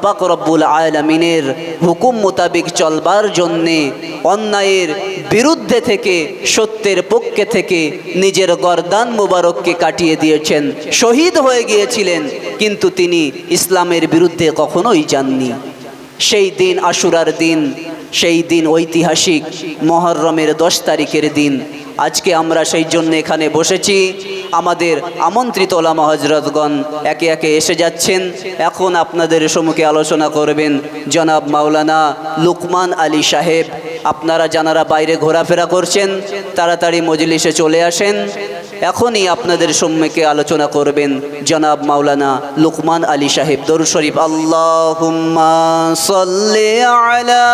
পাক রব্বুল আলামিনের হুকুম মোতাবেক চলবার জন্যে অন্যায়ের বিরুদ্ধে থেকে সত্যের পক্ষে থেকে নিজের গর্দান মুবারককে কাটিয়ে দিয়েছেন, শহীদ হয়ে গিয়েছিলেন, কিন্তু তিনি ইসলামের বিরুদ্ধে কখনোই যাননি। সেই দিন আশুরার দিন, সেই দিন ঐতিহাসিক মুহররমের 10 তারিখের দিন। আজকে আমরা সেই জন্য এখানে বসেছি। আমাদের আমন্ত্রিত ওলামা হযরতগণ একে একে এসে যাচ্ছেন। এখন আপনাদের সম্মুখে আলোচনা করবেন জনাব মাওলানা লুকমান আলী সাহেব। আপনারা যারা বাইরে ঘোরাফেরা করছেন তাড়াতাড়ি মজলিসে চলে আসেন। এখনই আপনাদের সম্মুখে আলোচনা করবেন জনাব মাওলানা লুকমান আলী সাহেব। দরুদ শরীফ আল্লাহুম্মা সাল্লি আলা